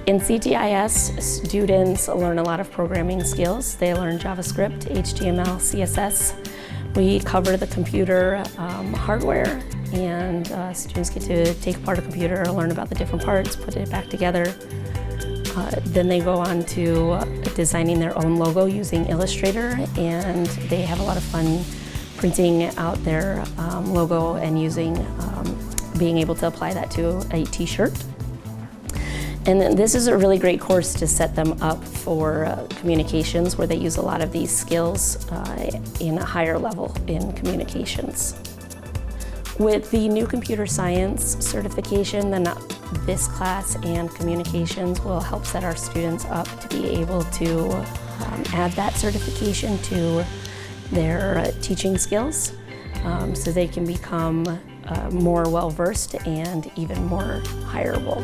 In CTIS, students learn a lot of programming skills. They learn JavaScript, HTML, CSS. We cover the computer hardware, and students get to take apart a computer, learn about the different parts, put it back together. Then they go on to designing their own logo using Illustrator, and they have a lot of fun printing out their logo and being able to apply that to a t-shirt. And this is a really great course to set them up for communications, where they use a lot of these skills in a higher level in communications. With the new computer science certification, then this class and communications will help set our students up to be able to add that certification to their teaching skills, so they can become more well-versed and even more hireable.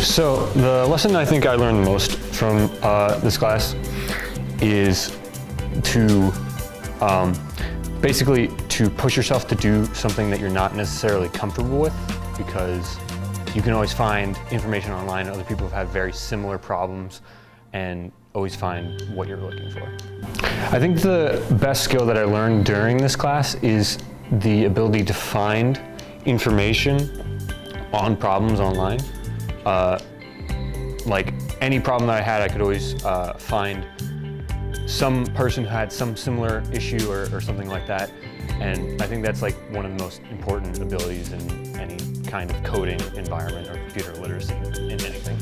So the lesson I think I learned the most from this class is to basically to push yourself to do something that you're not necessarily comfortable with, because you can always find information online. Other people have had very similar problems, and always find what you're looking for. I think the best skill that I learned during this class is the ability to find information on problems online. Like any problem that I had, I could always find some person who had some similar issue or something like that. And I think that's like one of the most important abilities in any kind of coding environment or computer literacy in anything.